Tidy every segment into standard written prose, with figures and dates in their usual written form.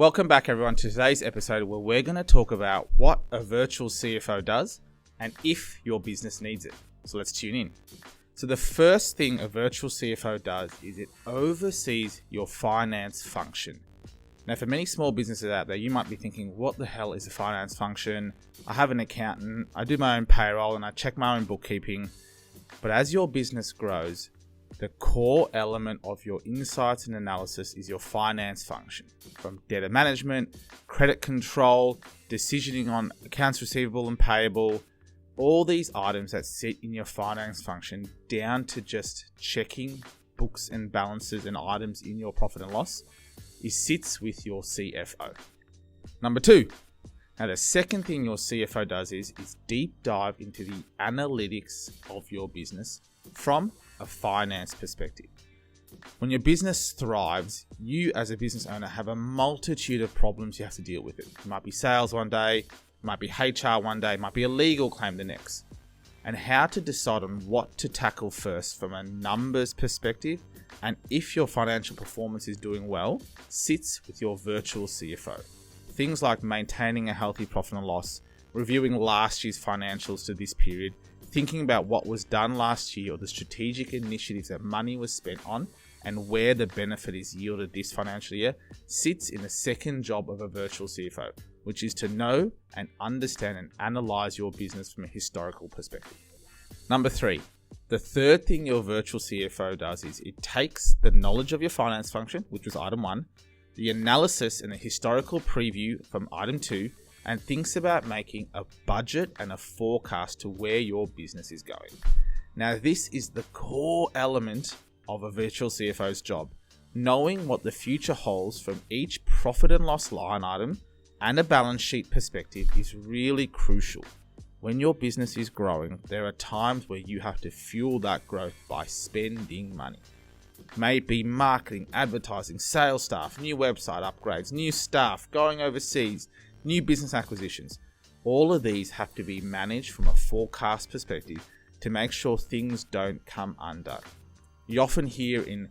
Welcome back everyone to today's episode where we're going to talk about what a virtual CFO does and if your business needs it. So let's tune in. So the first thing a virtual CFO does is it oversees your finance function. Now for many small businesses out there, you might be thinking, what the hell is a finance function? I have an accountant, I do my own payroll and I check my own bookkeeping. But as your business grows, the core element of your insights and analysis is your finance function. From data management, credit control, decisioning on accounts receivable and payable, all these items that sit in your finance function down to just checking books and balances and items in your profit and loss, it sits with your CFO. Number two, now the second thing your CFO does is deep dive into the analytics of your business from a finance perspective. When your business thrives, you as a business owner have a multitude of problems you have to deal with. It might be sales one day, it might be HR one day, it might be a legal claim the next. And how to decide on what to tackle first from a numbers perspective, and if your financial performance is doing well, sits with your virtual CFO. Things like maintaining a healthy profit and loss, reviewing last year's financials to this period, thinking about what was done last year or the strategic initiatives that money was spent on and where the benefit is yielded this financial year, sits in the second job of a virtual CFO, which is to know and understand and analyze your business from a historical perspective. Number three, the third thing your virtual CFO does is it takes the knowledge of your finance function, which was item one, the analysis and the historical preview from item two, and thinks about making a budget and a forecast to where your business is going. Now, this is the core element of a virtual CFO's job. Knowing what the future holds from each profit and loss line item and a balance sheet perspective is really crucial. When your business is growing, there are times where you have to fuel that growth by spending money. May it be marketing, advertising, sales staff, new website upgrades, new staff, going overseas, new business acquisitions. All of these have to be managed from a forecast perspective to make sure things don't come undone. You often hear in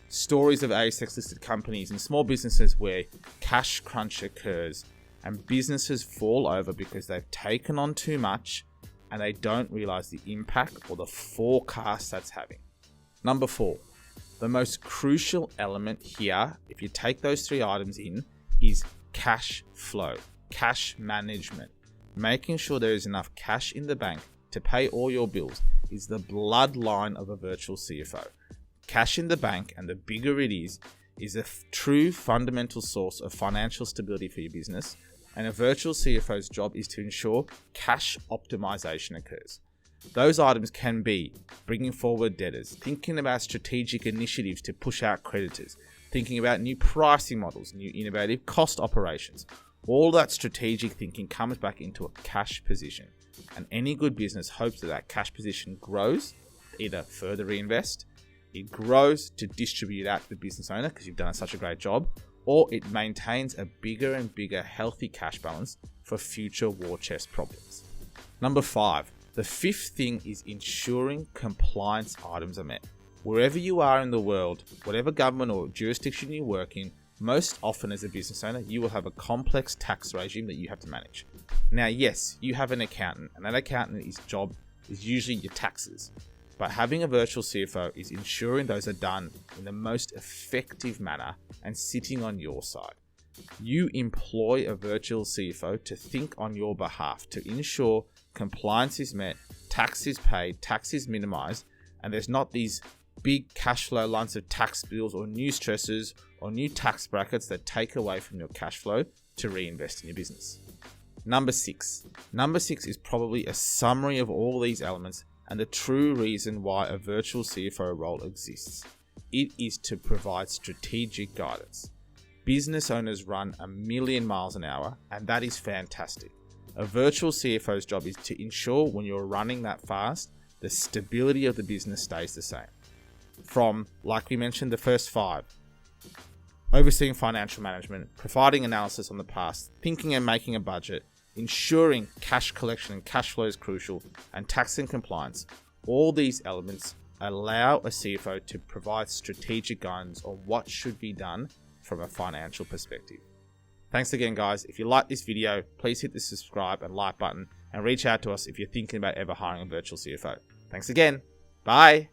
stories of ASX listed companies and small businesses where cash crunch occurs and businesses fall over because they've taken on too much and they don't realize the impact or the forecast that's having. Number four, the most crucial element here, if you take those three items in, is cash flow. Cash management. Making sure there is enough cash in the bank to pay all your bills is the bloodline of a virtual CFO. Cash in the bank, and the bigger it is a true fundamental source of financial stability for your business, and a virtual CFO's job is to ensure cash optimization occurs. Those items can be bringing forward debtors, thinking about strategic initiatives to push out creditors, thinking about new pricing models, new innovative cost operations. All that strategic thinking comes back into a cash position, and any good business hopes that cash position grows, either further reinvest, it grows to distribute out to the business owner because you've done such a great job, or it maintains a bigger and bigger healthy cash balance for future war chest problems. Number five, the fifth thing is ensuring compliance items are met. Wherever you are in the world, whatever government or jurisdiction you work in, most often as a business owner, you will have a complex tax regime that you have to manage. Now, yes, you have an accountant, and that accountant's job is usually your taxes. But having a virtual CFO is ensuring those are done in the most effective manner and sitting on your side. You employ a virtual CFO to think on your behalf to ensure compliance is met, tax is paid, tax is minimized, and there's not these big cash flow lines of tax bills or new stresses or new tax brackets that take away from your cash flow to reinvest in your business. Number six is probably a summary of all these elements and the true reason why a virtual CFO role exists. It is to provide strategic guidance. Business owners run a million miles an hour, and that is fantastic. A virtual CFO's job is to ensure when you're running that fast, the stability of the business stays the same. From, like we mentioned, the first five, overseeing financial management, providing analysis on the past, thinking and making a budget, ensuring cash collection and cash flow is crucial, and tax and compliance. All these elements allow a CFO to provide strategic guidance on what should be done from a financial perspective. Thanks again, guys. If you like this video, please hit the subscribe and like button and reach out to us if you're thinking about ever hiring a virtual CFO. Thanks again. Bye.